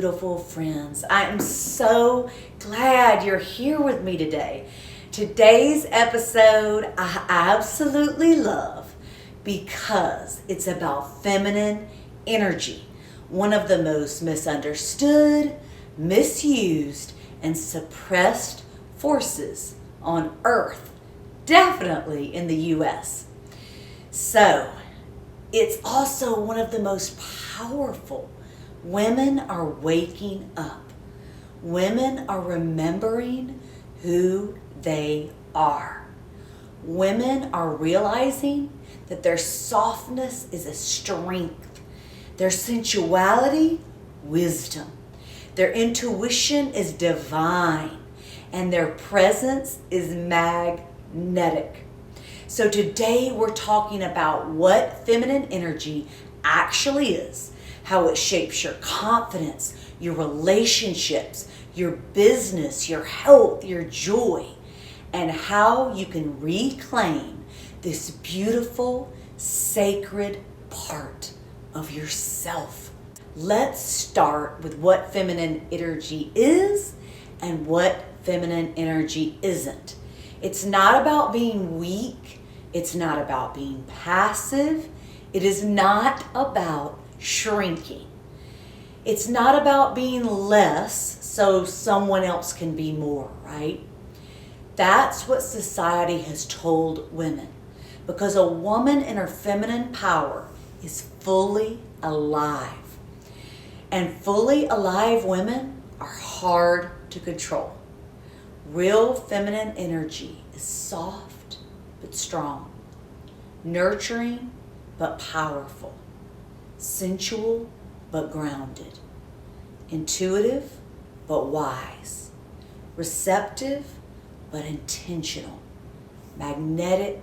beautiful friends. I am so glad you're here with me today. Today's episode I absolutely love because it's about feminine energy, one of the most misunderstood, misused, and suppressed forces on earth, definitely in the U.S. So, it's also one of the most powerful. Women are waking up. Women are remembering who they are. Women are realizing that their softness is a strength, their sensuality, wisdom, their intuition is divine, and their presence is magnetic. So today we're talking about what feminine energy actually is, how it shapes your confidence, your relationships, your business, your health, your joy, and how you can reclaim this beautiful, sacred part of yourself. Let's start with what feminine energy is and what feminine energy isn't. It's not about being weak. It's not about being passive. It is not about shrinking. It's not about being less so someone else can be more, right? That's what society has told women, because a woman in her feminine power is fully alive. And fully alive women are hard to control. Real feminine energy is soft but strong, nurturing but powerful, sensual but grounded, intuitive but wise, receptive but intentional, magnetic,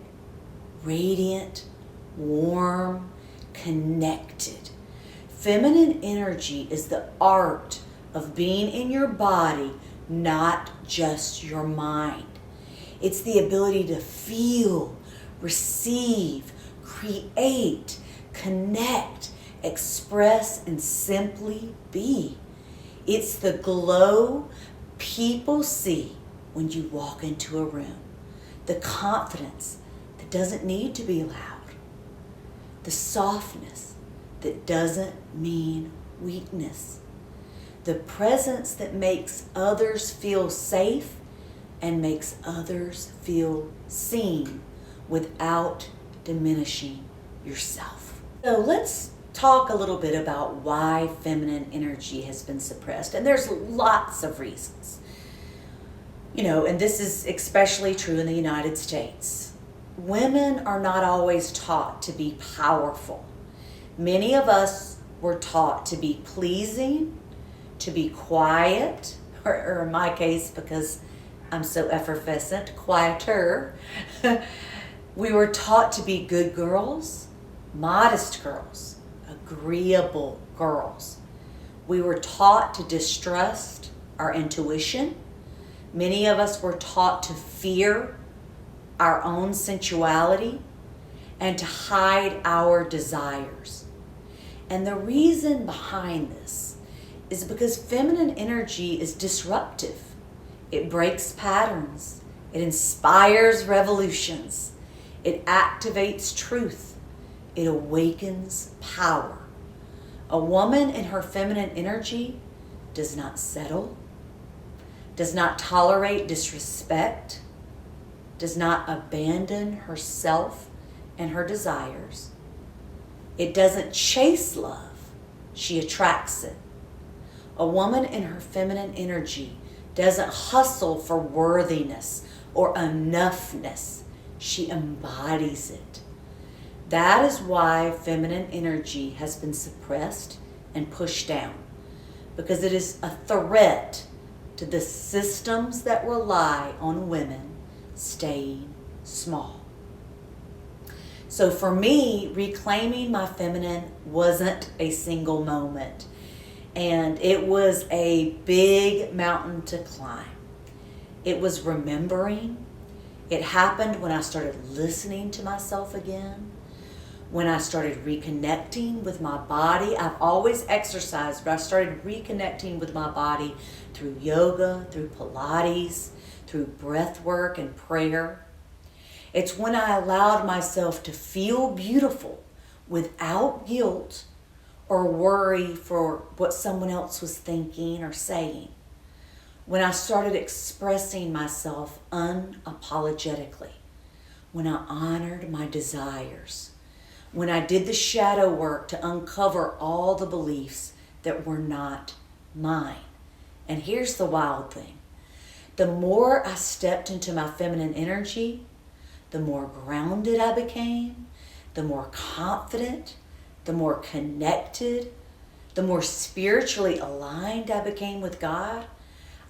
radiant, warm, connected. Feminine energy is the art of being in your body, not just your mind. It's the ability to feel, receive, create, connect, express, and simply be. It's the glow people see when you walk into a room, the confidence that doesn't need to be loud, the softness that doesn't mean weakness, the presence that makes others feel safe and makes others feel seen without diminishing yourself. So let's talk a little bit about why feminine energy has been suppressed. And there's lots of reasons. And this is especially true in the United States. Women are not always taught to be powerful. Many of us were taught to be pleasing, to be quiet, or in my case, because I'm so effervescent, quieter. We were taught to be good girls, modest girls, agreeable girls. We were taught to distrust our intuition. Many of us were taught to fear our own sensuality and to hide our desires. And the reason behind this is because feminine energy is disruptive. It breaks patterns. It inspires revolutions. It activates truth. It awakens power. A woman in her feminine energy does not settle, does not tolerate disrespect, does not abandon herself and her desires. It doesn't chase love, she attracts it. A woman in her feminine energy doesn't hustle for worthiness or enoughness, she embodies it. That is why feminine energy has been suppressed and pushed down, because it is a threat to the systems that rely on women staying small. So for me, reclaiming my feminine wasn't a single moment, and it was a big mountain to climb. It was remembering. It happened when I started listening to myself again, when I started reconnecting with my body. I've always exercised, but I started reconnecting with my body through yoga, through Pilates, through breath work and prayer. It's when I allowed myself to feel beautiful without guilt or worry for what someone else was thinking or saying. When I started expressing myself unapologetically. When I honored my desires. When I did the shadow work to uncover all the beliefs that were not mine. And here's the wild thing. The more I stepped into my feminine energy, the more grounded I became, the more confident, the more connected, the more spiritually aligned I became with God.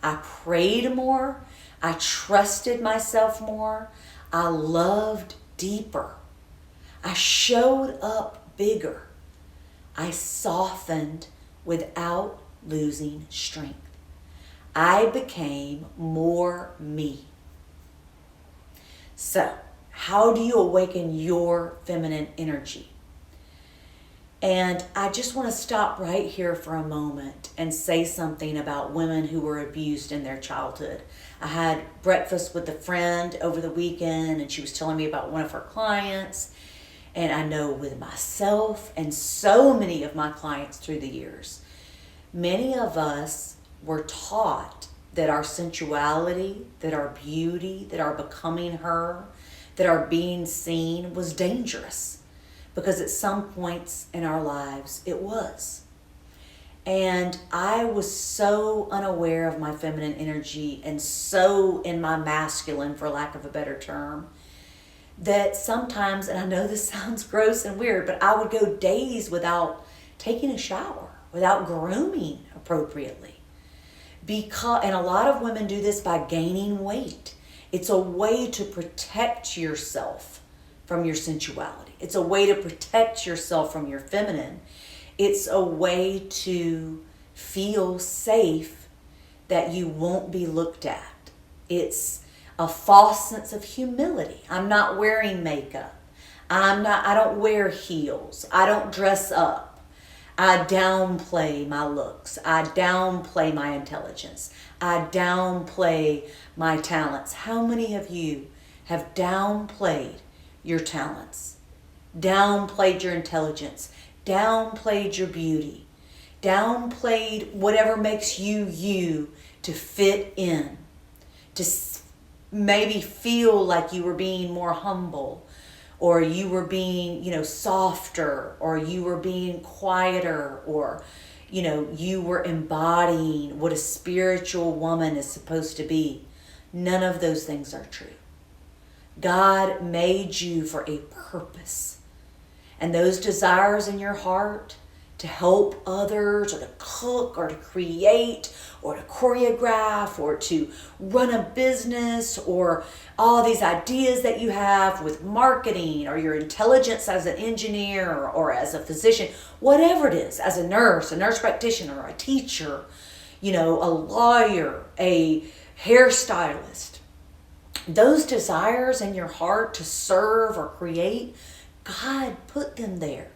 I prayed more. I trusted myself more. I loved deeper. I showed up bigger. I softened without losing strength. I became more me. So, how do you awaken your feminine energy? And I just want to stop right here for a moment and say something about women who were abused in their childhood. I had breakfast with a friend over the weekend, and she was telling me about one of her clients. And I know with myself and so many of my clients through the years, many of us were taught that our sensuality, that our beauty, that our becoming her, that our being seen was dangerous. Because at some points in our lives, it was. And I was so unaware of my feminine energy and so in my masculine, for lack of a better term, that sometimes, and I know this sounds gross and weird, but I would go days without taking a shower, without grooming appropriately. And a lot of women do this by gaining weight. It's a way to protect yourself from your sensuality. It's a way to protect yourself from your feminine. It's a way to feel safe that you won't be looked at. It's a false sense of humility. I'm not wearing makeup. I don't wear heels. I don't dress up. I downplay my looks. I downplay my intelligence. I downplay my talents. How many of you have downplayed your talents, downplayed your intelligence, downplayed your beauty, downplayed whatever makes you you to fit in, to maybe feel like you were being more humble, or you were being, softer, or you were being quieter, or, you were embodying what a spiritual woman is supposed to be. None of those things are true. God made you for a purpose. And those desires in your heart to help others, or to cook, or to create, or to choreograph, or to run a business, or all these ideas that you have with marketing, or your intelligence as an engineer, or as a physician, whatever it is, as a nurse practitioner, or a teacher, a lawyer, a hairstylist. Those desires in your heart to serve or create, God put them there.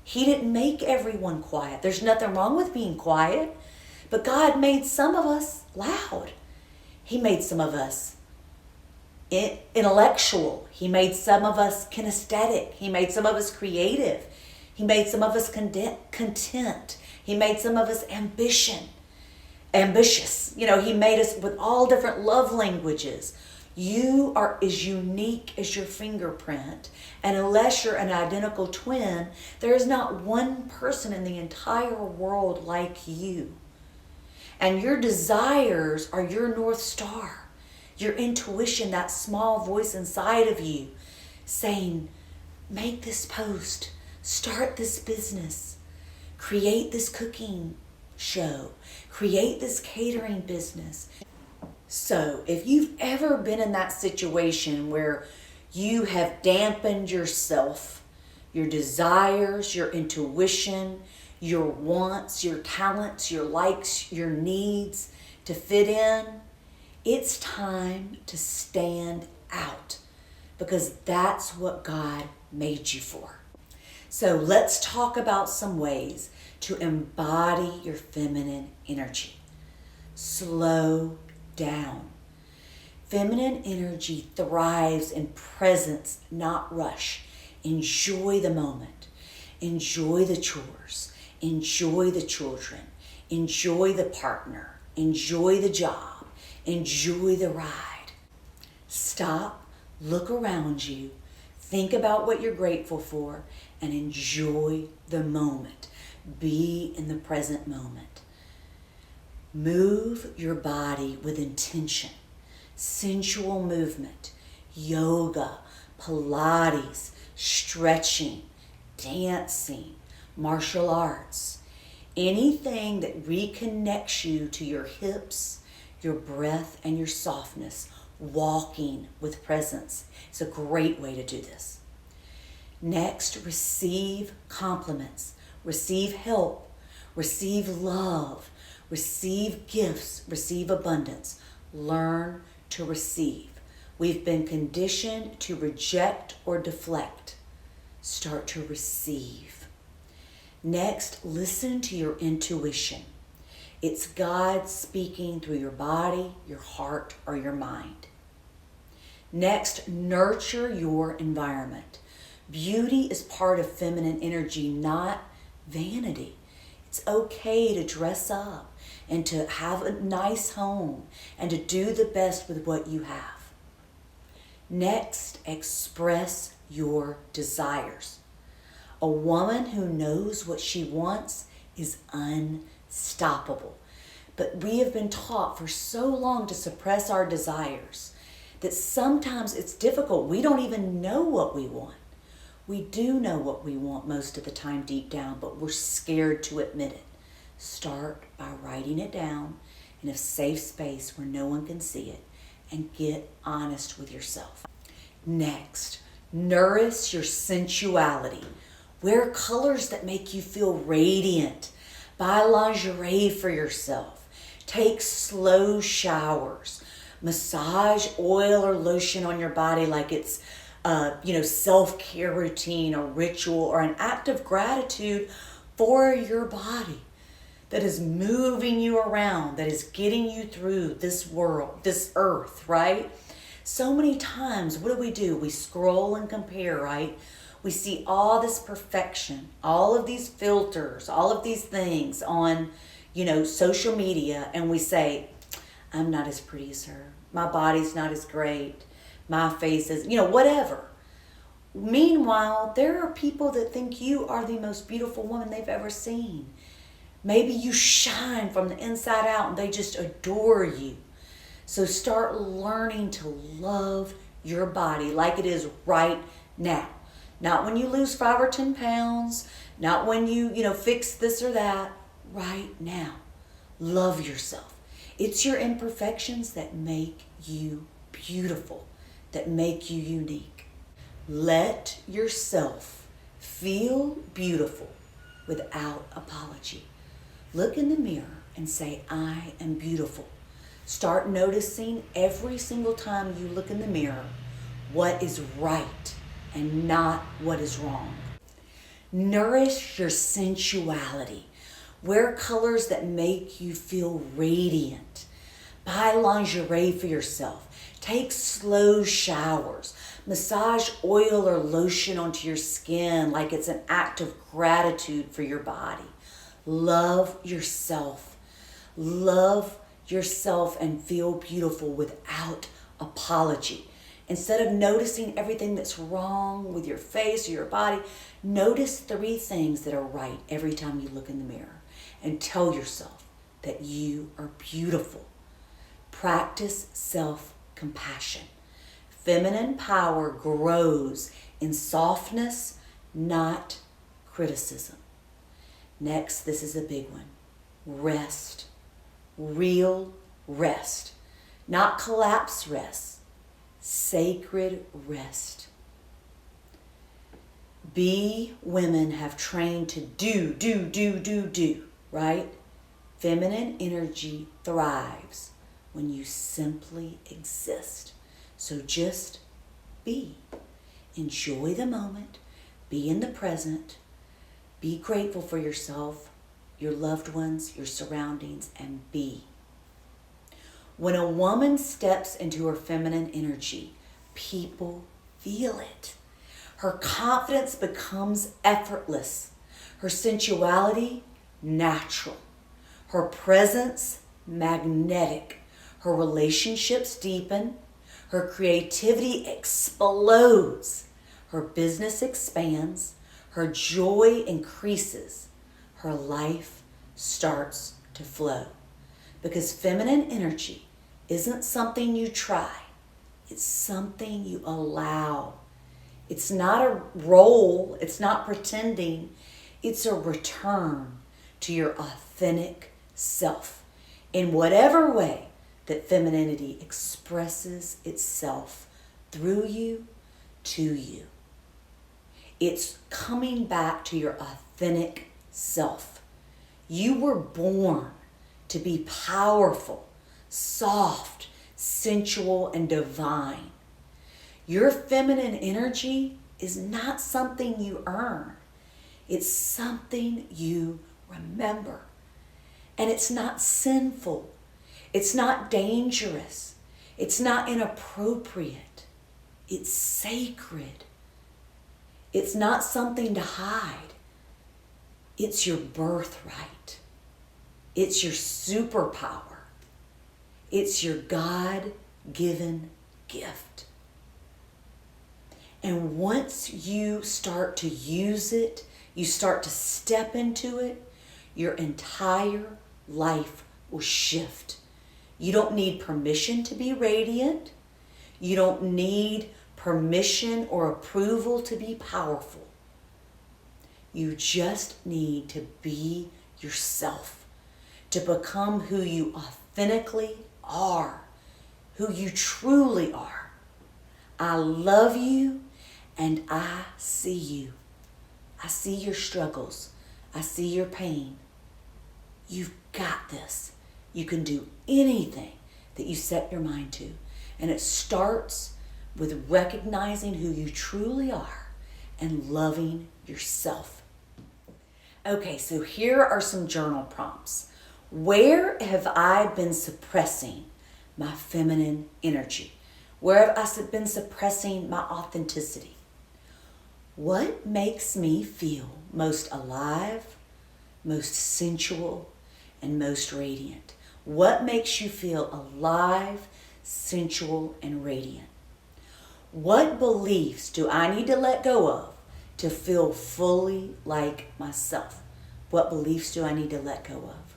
He didn't make everyone quiet. There's nothing wrong with being quiet, but God made some of us loud. He made some of us intellectual. He made some of us kinesthetic. He made some of us creative. He made some of us content. He made some of us ambitious. He made us with all different love languages. You are as unique as your fingerprint. And unless you're an identical twin, there is not one person in the entire world like you. And your desires are your North Star. Your intuition, that small voice inside of you saying, make this post, start this business, create this cooking show, create this catering business. So if you've ever been in that situation where you have dampened yourself, your desires, your intuition, your wants, your talents, your likes, your needs to fit in, it's time to stand out, because that's what God made you for. So let's talk about some ways to embody your feminine energy. Slow down. Feminine energy thrives in presence, not rush. Enjoy the moment. Enjoy the chores. Enjoy the children. Enjoy the partner. Enjoy the job. Enjoy the ride. Stop, look around you, think about what you're grateful for, and enjoy the moment. Be in the present moment. Move your body with intention. Sensual movement, yoga, Pilates, stretching, dancing, martial arts. Anything that reconnects you to your hips, your breath, and your softness. Walking with presence. It's a great way to do this. Next, receive compliments, receive help, receive love, receive gifts, receive abundance. Learn to receive. We've been conditioned to reject or deflect. Start to receive. Next, listen to your intuition. It's God speaking through your body, your heart, or your mind. Next, nurture your environment. Beauty is part of feminine energy, not vanity. It's okay to dress up and to have a nice home and to do the best with what you have. Next, express your desires. A woman who knows what she wants is unstoppable. But we have been taught for so long to suppress our desires that sometimes it's difficult. We don't even know what we want. We do know what we want most of the time deep down, but we're scared to admit it. Start by writing it down in a safe space where no one can see it, and get honest with yourself. Next, nourish your sensuality. Wear colors that make you feel radiant. Buy lingerie for yourself. Take slow showers. Massage oil or lotion on your body like it's self-care routine or ritual or an act of gratitude for your body that is moving you around, that is getting you through this world, this earth, right? So many times, what do? We scroll and compare, right? We see all this perfection, all of these filters, all of these things on, social media, and we say, I'm not as pretty as her. My body's not as great. My face is, whatever. Meanwhile, there are people that think you are the most beautiful woman they've ever seen. Maybe you shine from the inside out and they just adore you. So start learning to love your body like it is right now. Not when you lose 5 or 10 pounds, not when you, fix this or that. Right now. Love yourself. It's your imperfections that make you beautiful, that make you unique. Let yourself feel beautiful without apology. Look in the mirror and say, I am beautiful. Start noticing every single time you look in the mirror what is right and not what is wrong. Nourish your sensuality. Wear colors that make you feel radiant. Buy lingerie for yourself. Take slow showers. Massage oil or lotion onto your skin like it's an act of gratitude for your body. Love yourself. Love yourself and feel beautiful without apology. Instead of noticing everything that's wrong with your face or your body, notice 3 things that are right every time you look in the mirror and tell yourself that you are beautiful. Practice self-compassion. Feminine power grows in softness, not criticism. Next, this is a big one. Rest. Real rest. Not collapse rest. Sacred rest. Women have trained to do, right? Feminine energy thrives when you simply exist. So just be. Enjoy the moment. Be in the present. Be grateful for yourself, your loved ones, your surroundings, and be. When a woman steps into her feminine energy, people feel it. Her confidence becomes effortless. Her sensuality, natural. Her presence, magnetic. Her relationships deepen. Her creativity explodes. Her business expands. Her joy increases. Her life starts to flow. Because feminine energy isn't something you try. It's something you allow. It's not a role. It's not pretending. It's a return to your authentic self in whatever way that femininity expresses itself through you, to you. It's coming back to your authentic self. You were born to be powerful, soft, sensual, and divine. Your feminine energy is not something you earn. It's something you remember. And it's not sinful. It's not dangerous. It's not inappropriate. It's sacred. It's not something to hide. It's your birthright. It's your superpower. It's your God-given gift. And once you start to use it, you start to step into it, your entire life will shift. You don't need permission to be radiant. You don't need permission or approval to be powerful. You just need to be yourself, to become who you authentically are, who you truly are. I love you and I see you. I see your struggles. I see your pain. You've got this. You can do anything that you set your mind to. And it starts with recognizing who you truly are and loving yourself. Okay, so here are some journal prompts. Where have I been suppressing my feminine energy? Where have I been suppressing my authenticity? What makes me feel most alive, most sensual, and most radiant? What makes you feel alive, sensual, and radiant? What beliefs do I need to let go of to feel fully like myself? What beliefs do I need to let go of?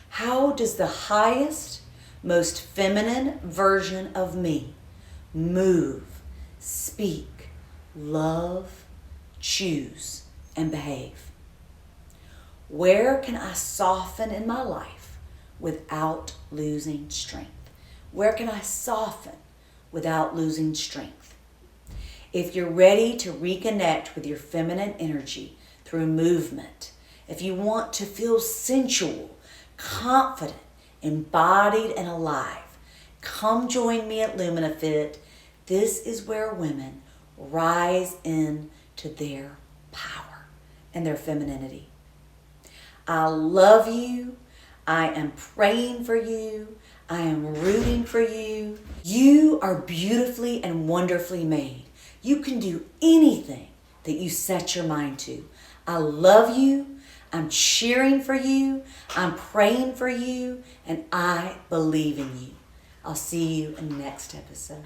How does the highest, most feminine version of me move, speak, love, choose, and behave? Where can I soften in my life without losing strength? Where can I soften without losing strength? If you're ready to reconnect with your feminine energy through movement, if you want to feel sensual, confident, embodied, and alive, come join me at LuminaFit. This is where women rise into their power and their femininity. I love you. I am praying for you. I am rooting for you. You are beautifully and wonderfully made. You can do anything that you set your mind to. I love you. I'm cheering for you. I'm praying for you. And I believe in you. I'll see you in the next episode.